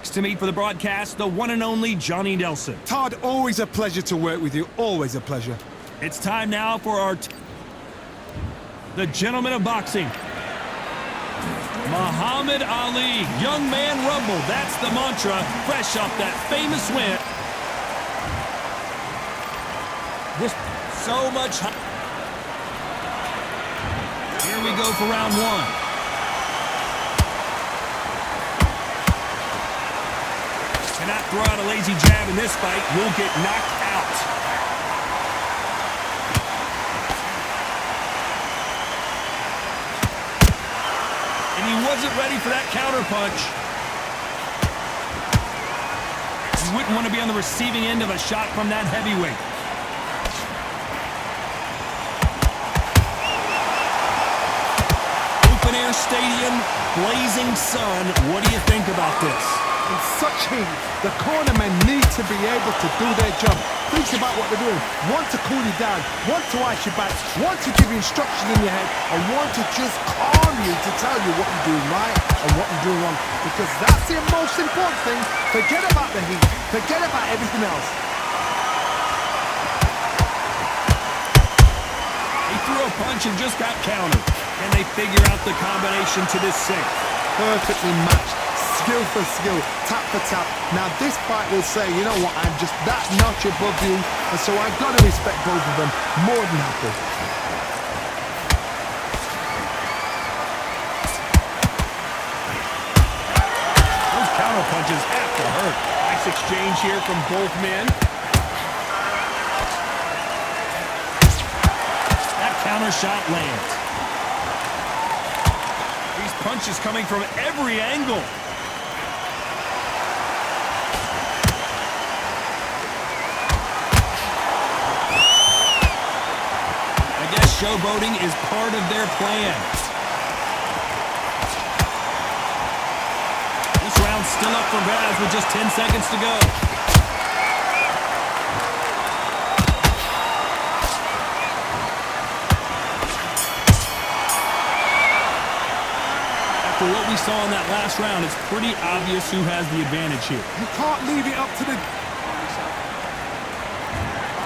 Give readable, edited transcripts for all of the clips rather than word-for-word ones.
next to me for the broadcast, the one and only Johnny Nelson. Todd, always a pleasure to work with you. Always a pleasure. It's time now for our the gentleman of boxing, Muhammad Ali. Young man rumble, that's the mantra, fresh off that famous win. This so much. Here we go for round one. Cannot throw out a lazy jab in this fight. You'll get knocked out. And he wasn't ready for that counter punch. You wouldn't want to be on the receiving end of a shot from that heavyweight. Open air stadium, blazing sun. What do you think about this? In such heat, the cornermen need to be able to do their job. Think about what they're doing. Want to cool you down, want to ice your back, want to give you instructions in your head, and want to just calm you to tell you what you're doing right and what you're doing wrong. Because that's the most important thing. Forget about the heat. Forget about everything else. He threw a punch and just got countered. Can they figure out the combination to this sink? Perfectly matched. Skill for skill, tap for tap. Now this fight will say, you know what, I'm just that notch above you, and so I've got to respect both of them more than happy. Those counter punches have to hurt. Nice exchange here from both men. That counter shot lands. These punches coming from every angle. Showboating is part of their plan. This round's still up for grabs with just 10 seconds to go. After what we saw in that last round, it's pretty obvious who has the advantage here. You can't leave it up to the...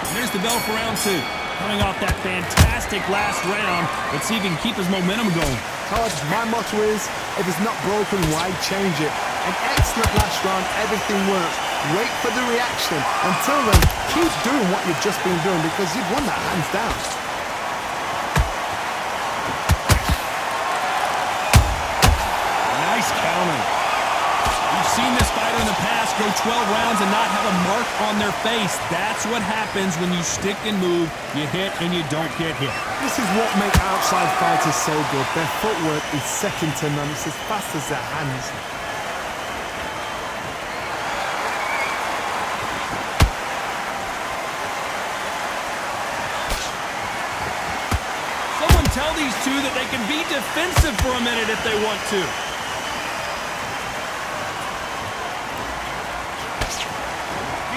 And there's the bell for round two. Coming off that fantastic last round, let's see if he can keep his momentum going. Todd, my motto is, if it's not broken, why change it? An excellent last round, everything works. Wait for the reaction. Until then, keep doing what you've just been doing because you've won that hands down. Nice counter. We've seen this fighter in the past go 12 rounds and not have a mark on their face. That's what happens when you stick and move, you hit and you don't get hit. This is what makes outside fighters so good. Their footwork is second to none. It's as fast as their hands. Someone tell these two that they can be defensive for a minute if they want to.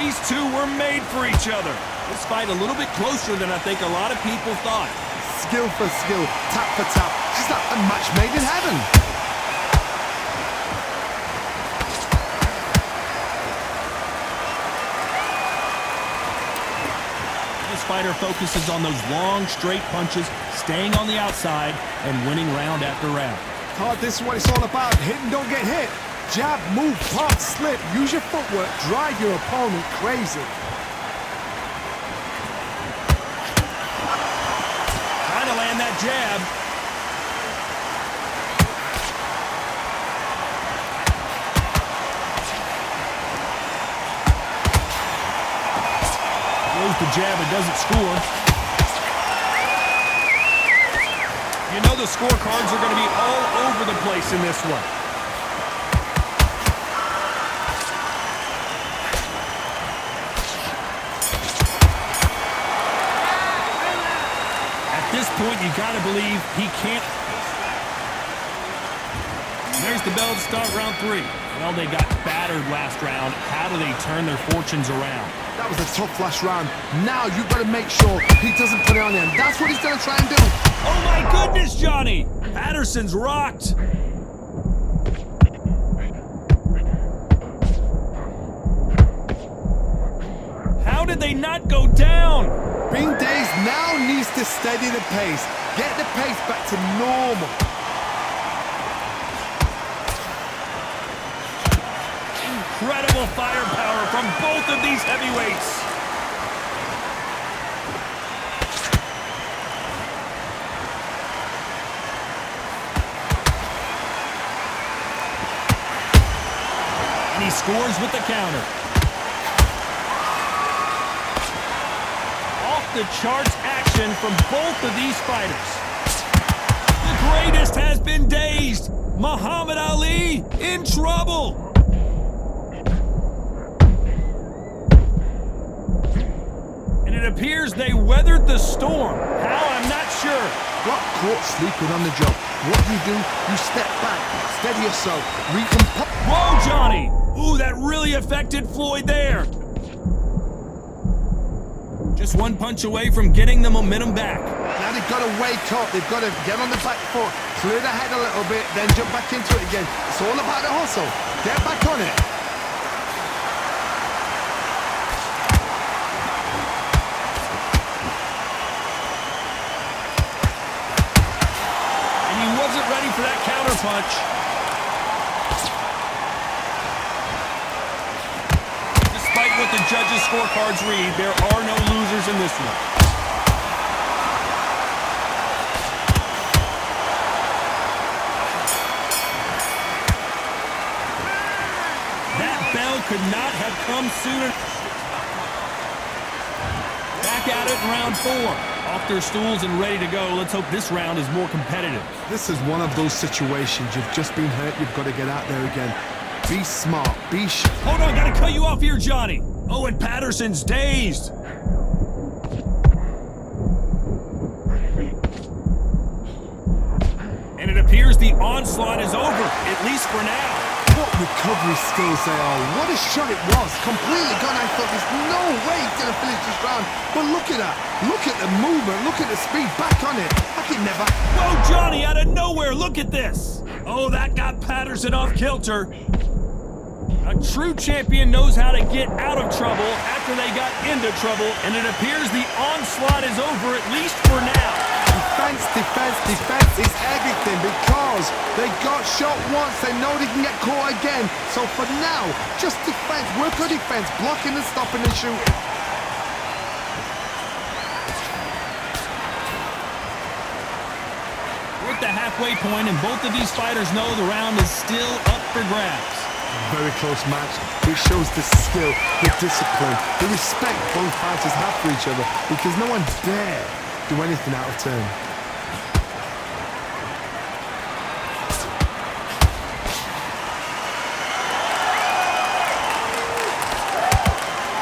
These two were made for each other. This fight a little bit closer than I think a lot of people thought. Skill for skill, tap for tap. It's like a match made in heaven. This fighter focuses on those long, straight punches, staying on the outside, and winning round after round. Todd, this is what it's all about. Hit and don't get hit. Jab, move, pop, slip. Use your footwork. Drive your opponent crazy. Trying to land that jab. Throws the jab and doesn't score. You know the scorecards are going to be all over the place in this one. At this point, you got to believe he can't. There's the bell to start round three. Well, they got battered last round. How do they turn their fortunes around? That was a tough last round. Now you've got to make sure he doesn't put it on him. That's what he's going to try and do. Oh my goodness, Johnny! Patterson's rocked. they not go down? Bing Days now needs to steady the pace. Get the pace back to normal. Incredible firepower from both of these heavyweights. And he scores with the counter. Off the charts action from both of these fighters. The greatest has been dazed. Muhammad Ali in trouble. And it appears they weathered the storm. How? I'm not sure. Got caught sleeping on the job. What do? You step back, steady yourself, recompose. Whoa, Johnny! Ooh, that really affected Floyd there. Just one punch away from getting the momentum back. Now they've got to wake up. They've got to get on the back foot, clear the head a little bit, then jump back into it again. It's all about the hustle. Get back on it. And he wasn't ready for that counter punch. Despite what the judges' scorecards read, there are no losers in this one. That bell could not have come sooner. Back at it in round 4. Off their stools and ready to go. Let's hope this round is more competitive. This is one of those situations. You've just been hurt. You've got to get out there again. Be smart. Be Hold on, gotta cut you off here, Johnny. Oh, and Patterson's dazed. And it appears the onslaught is over, at least for now. What recovery skills they are. What a shot it was. Completely gone. I thought there's no way he's going to finish this round. But look at that. Look at the movement. Look at the speed. Back on it. I can never... Whoa, Johnny, out of nowhere. Look at this. Oh, that got Patterson off kilter. A true champion knows how to get out of trouble after they got into trouble. And it appears the onslaught is over, at least for now. Defense, defense, defense is everything because they got shot once. They know they can get caught again. So for now, just defense. Work on defense. Blocking and stopping and shooting. We're at the halfway point, and both of these fighters know the round is still up for grabs. Very close match. It shows the skill, the discipline, the respect both fighters have for each other because no one dare do anything out of turn.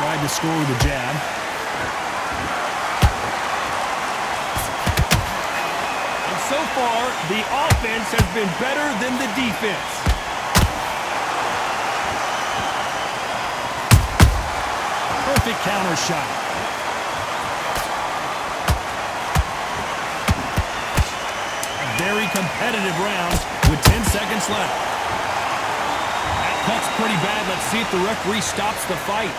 Tried to score with a jab. And so far, the offense has been better than the defense. Perfect counter shot. A very competitive round with 10 seconds left. That cut's pretty bad. Let's see if the referee stops the fight.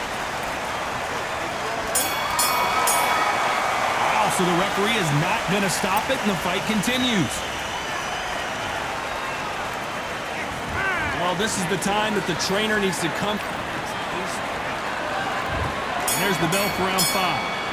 Wow, so the referee is not going to stop it, and the fight continues. Well, this is the time that the trainer needs to come. There's the bell for round 5.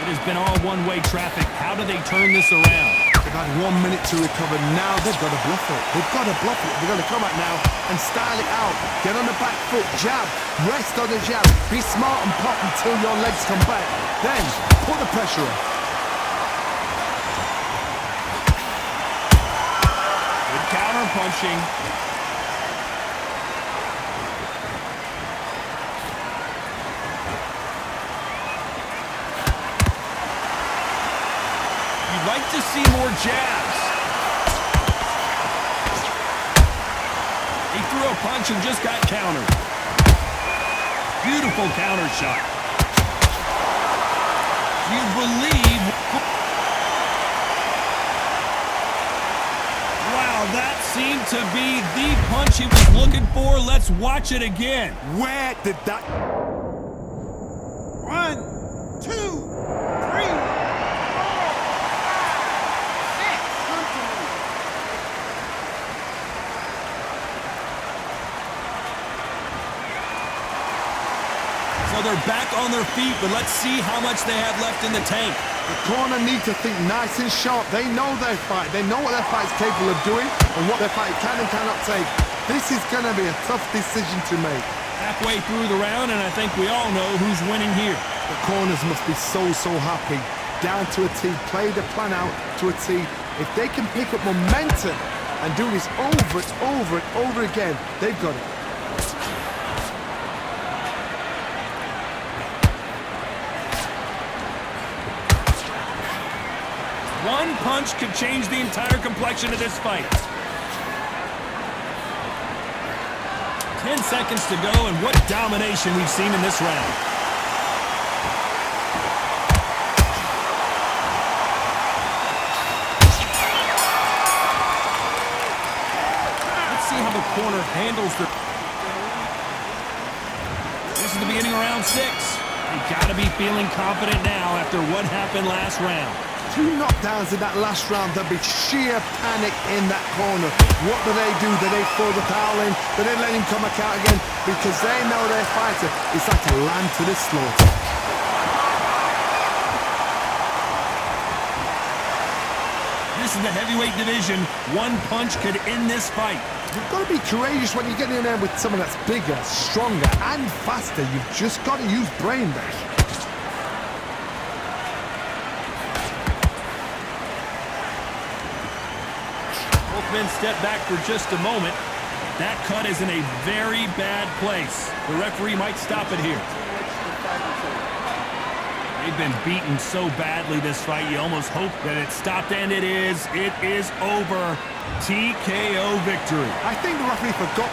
It has been all one-way traffic. How do they turn this around? They've had 1 minute to recover. Now they've got to bluff it. They've got to bluff it. They've got to come out now and style it out. Get on the back foot, jab, rest on the jab. Be smart and pop until your legs come back. Then put the pressure on. Good counter punching. Like to see more jabs. He threw a punch and just got countered. Beautiful counter shot. You believe... Wow, that seemed to be the punch he was looking for. Let's watch it again. Where did that... 1, 2, 3, 4, 5, 6. So they're back on their feet, but let's see how much they have left in the tank. The corner need to think nice and sharp. They know their fight. They know what their fight's capable of doing and what their fight can and cannot take. This is going to be a tough decision to make. Halfway through the round, and I think we all know who's winning here. The corners must be so happy. Down to a T, play the plan out to a T. If they can pick up momentum and do this over and over and over again, they've got it. One punch could change the entire complexion of this fight. 10 seconds to go, and what domination we've seen in this round. Let's see how the corner handles the... This is the beginning of round 6. They gotta be feeling confident now after what happened last round. 2 knockdowns in that last round, there'll be sheer panic in that corner. What do? Do they throw the towel in? Do they let him come back out again? Because they know their fighter is like a lamb to the slaughter. This is the heavyweight division. One punch could end this fight. You've got to be courageous when you get in there with someone that's bigger, stronger, and faster. You've just got to use brain there. Both men step back for just a moment. That cut is in a very bad place. The referee might stop it here. They've been beaten so badly this fight, you almost hope that it stopped, and it is. It is over. TKO victory. I think the referee forgot